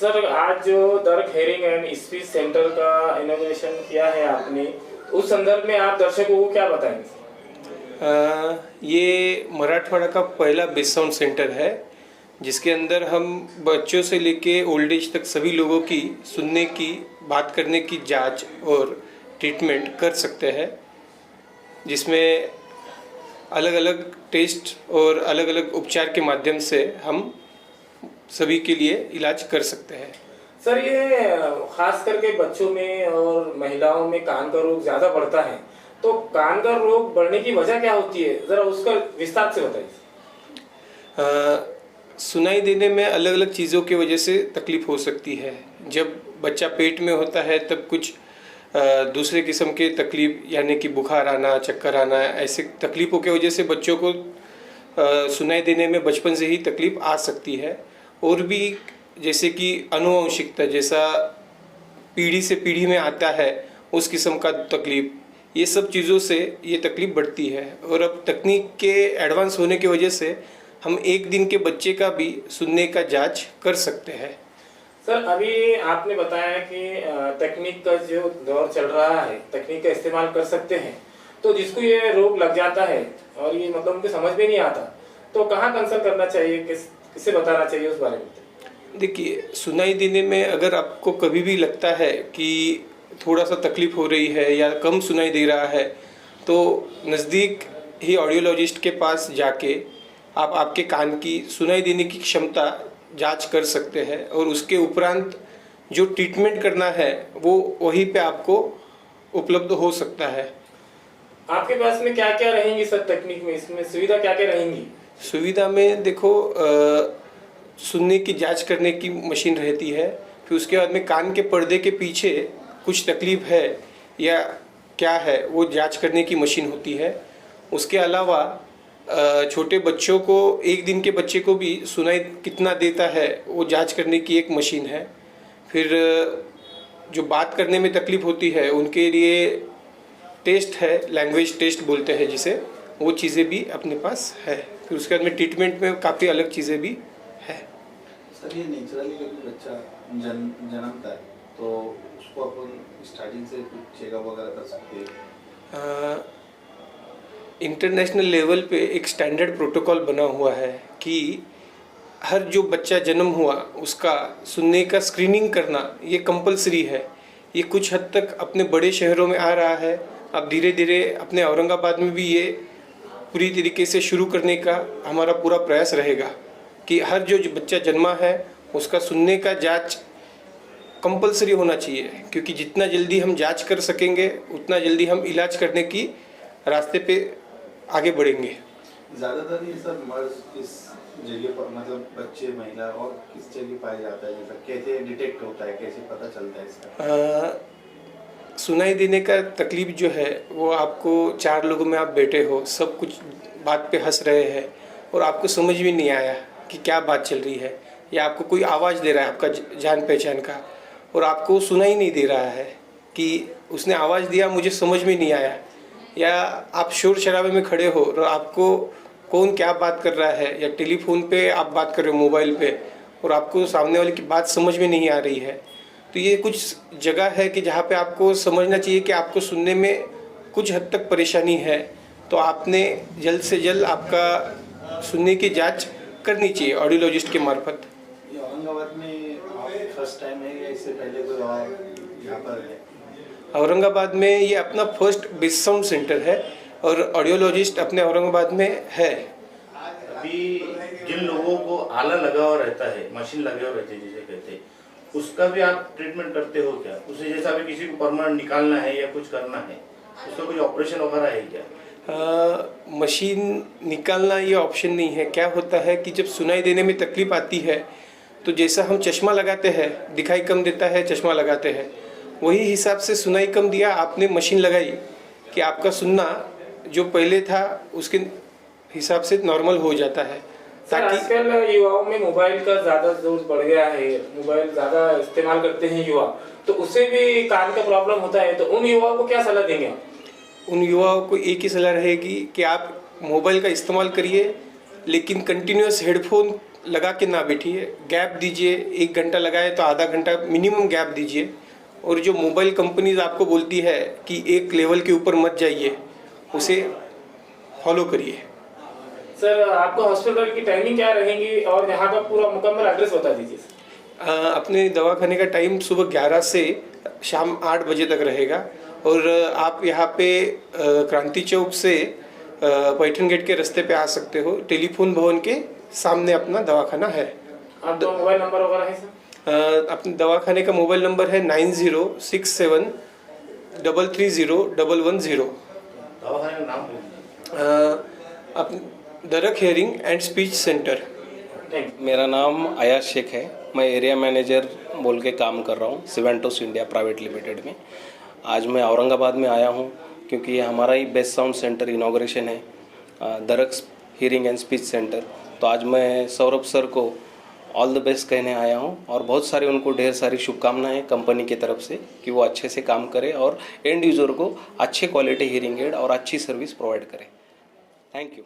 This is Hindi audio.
सर, आज जो dark hearing and speech centre का इनॉग्रेशन किया है आपने, उस संदर्भ में आप दर्शकों को क्या बताएंगे? ये मराठवाड़ा का पहला बेस्ट साउंड सेंटर है जिसके अंदर हम बच्चों से लेके ओल्ड एज तक सभी लोगों की सुनने की, बात करने की जांच और ट्रीटमेंट कर सकते हैं, जिसमें अलग अलग टेस्ट और अलग अलग उपचार के माध्यम से हम सभी के लिए इलाज कर सकते हैं। सर, ये खास करके बच्चों में और महिलाओं में कान का रोग ज़्यादा बढ़ता है, तो कान का रोग बढ़ने की वजह क्या होती है, ज़रा उसका विस्तार से बताइए। सुनाई देने में अलग अलग चीज़ों की वजह से तकलीफ हो सकती है। जब बच्चा पेट में होता है तब कुछ दूसरे किस्म के तकलीफ, यानी कि बुखार आना, चक्कर आना, ऐसे तकलीफ़ों की वजह से बच्चों को सुनाई देने में बचपन से ही तकलीफ आ सकती है। और भी जैसे कि आनुवंशिकता, जैसा पीढ़ी से पीढ़ी में आता है उस किस्म का तकलीफ, ये सब चीज़ों से ये तकलीफ बढ़ती है। और अब तकनीक के एडवांस होने की वजह से हम एक दिन के बच्चे का भी सुनने का जांच कर सकते हैं। सर, अभी आपने बताया कि तकनीक का जो दौर चल रहा है, तकनीक का इस्तेमाल कर सकते हैं, तो जिसको ये रोग लग जाता है और ये मतलब उनके समझ में नहीं आता, तो कहाँ कंसल्ट करना चाहिए, किसे बताना चाहिए उस बारे में? देखिए, सुनाई देने में अगर आपको कभी भी लगता है कि थोड़ा सा तकलीफ हो रही है या कम सुनाई दे रहा है, तो नज़दीक ही ऑडियोलॉजिस्ट के पास जाके आप आपके कान की सुनाई देने की क्षमता जांच कर सकते हैं, और उसके उपरांत जो ट्रीटमेंट करना है वो वहीं पे आपको उपलब्ध हो सकता है। आपके पास में क्या क्या रहेंगी सर तकनीक में, इसमें सुविधा क्या क्या रहेंगी? सुविधा में देखो, सुनने की जांच करने की मशीन रहती है, फिर उसके बाद में कान के पर्दे के पीछे कुछ तकलीफ है या क्या है वो जांच करने की मशीन होती है। उसके अलावा छोटे बच्चों को, एक दिन के बच्चे को भी सुनाई कितना देता है वो जांच करने की एक मशीन है। फिर जो बात करने में तकलीफ़ होती है उनके लिए टेस्ट है, लैंग्वेज टेस्ट बोलते हैं जिसे, वो चीज़ें भी अपने पास है। फिर उसके बाद में ट्रीटमेंट में काफ़ी अलग चीज़ें भी है। सर ये नेचुरली कभी बच्चा जन्मता है तो उसको अपन स्टार्टिंग से कुछ चेकअप वगैरह कर सकते हैं? इंटरनेशनल लेवल पे एक स्टैंडर्ड प्रोटोकॉल बना हुआ है कि हर जो बच्चा जन्म हुआ उसका सुनने का स्क्रीनिंग करना ये कंपलसरी है। ये कुछ हद तक अपने बड़े शहरों में आ रहा है, अब धीरे धीरे अपने औरंगाबाद में भी ये पूरी तरीके से शुरू करने का हमारा पूरा प्रयास रहेगा कि हर जो बच्चा जन्मा है उसका सुनने का जांच कंपलसरी होना चाहिए, क्योंकि जितना जल्दी हम जांच कर सकेंगे उतना जल्दी हम इलाज करने की रास्ते पे आगे बढ़ेंगे। ज़्यादातर ये सब मर्ज इस जगह पर, मतलब बच्चे, महिला, और किस जगह पाया जाता है? जैसा कैसे डिटेक्ट होता है, कैसे पता चलता है इसका? सुनाई देने का तकलीफ जो है वो आपको 4 लोगों में आप बैठे हो, सब कुछ बात पे हंस रहे हैं और आपको समझ में नहीं आया कि क्या बात चल रही है, या आपको कोई आवाज़ दे रहा है आपका जान पहचान का और आपको सुनाई नहीं दे रहा है कि उसने आवाज़ दिया, मुझे समझ में नहीं आया, या आप शोर शराबे में खड़े हो और आपको कौन क्या बात कर रहा है, या टेलीफोन पे आप बात कर रहे हो मोबाइल पे और आपको सामने वाले की बात समझ में नहीं आ रही है, तो ये कुछ जगह है कि जहाँ पे आपको समझना चाहिए कि आपको सुनने में कुछ हद तक परेशानी है, तो आपने जल्द से जल्द आपका सुनने की जांच करनी चाहिए ऑडियोलॉजिस्ट के मार्फत। ये औरंगाबाद में फर्स्ट टाइम है या इससे पहले कोई और यहाँ पर है? औरंगाबाद में ये अपना फर्स्ट बेस्ट साउंड सेंटर है और ऑडियोलॉजिस्ट अपने औरंगाबाद में है। अभी जिन लोगों को आला लगा हुआ रहता है, मशीन लगे हुए रहते हैं जिसे कहते हैं, उसका भी आप ट्रीटमेंट करते हो क्या? उसे जैसा भी किसी को परमानेंट निकालना है या कुछ करना है, उसका कुछ ऑपरेशन वगैरह है क्या? मशीन निकालना ये ऑप्शन नहीं है। क्या होता है कि जब सुनाई देने में तकलीफ आती है तो जैसा हम चश्मा लगाते हैं, दिखाई कम देता है, चश्मा लगाते हैं, वही हिसाब से सुनाई कम दिया, आपने मशीन लगाई कि आपका सुनना जो पहले था उसके हिसाब से नॉर्मल हो जाता है। सर आजकल युवाओं में मोबाइल का ज़्यादा जोर बढ़ गया है, मोबाइल ज़्यादा इस्तेमाल करते हैं युवा, तो उससे भी कान का प्रॉब्लम होता है, तो उन युवाओं को क्या सलाह देंगे? उन युवाओं को एक ही सलाह रहेगी कि आप मोबाइल का इस्तेमाल करिए, लेकिन कंटिन्यूस हेडफोन लगा के ना बैठिए, गैप दीजिए। 1 घंटा लगाए तो आधा घंटा मिनिमम गैप दीजिए। और जो मोबाइल कंपनीज आपको बोलती है कि एक लेवल के ऊपर मत जाइए, उसे फॉलो करिए। सर आपको हॉस्पिटल की टाइमिंग क्या रहेंगी और यहाँ का पूरा मुकम्मल एड्रेस बता दीजिए। अपने दवाखाने का टाइम सुबह 11 से शाम 8 बजे तक रहेगा और आप यहाँ पे क्रांति चौक से पैठन गेट के रास्ते पे आ सकते हो। टेलीफोन भवन के सामने अपना दवाखाना है। आप तो मोबाइल नंबर वगैरह है सर? अपने दवाखाने का मोबाइल नंबर है 9067 330 110। दवाखाने का नाम बोलिए। दरक हेयरिंग एंड स्पीच सेंटर। मेरा नाम अयाज शेख है, मैं एरिया मैनेजर बोल के काम कर रहा हूँ सिवेंटोस इंडिया प्राइवेट लिमिटेड में। आज मैं औरंगाबाद में आया हूँ क्योंकि ये हमारा ही बेस्ट साउंड सेंटर इनॉग्रेशन है, दरक हियरिंग एंड स्पीच सेंटर। तो आज मैं सौरभ सर को ऑल द बेस्ट कहने आया हूँ और बहुत सारी उनको ढेर सारी शुभकामनाएं कंपनी की तरफ से कि वो अच्छे से काम करे और एंड यूज़र को अच्छे क्वालिटी हियरिंग एड और अच्छी सर्विस प्रोवाइड करे। Thank you.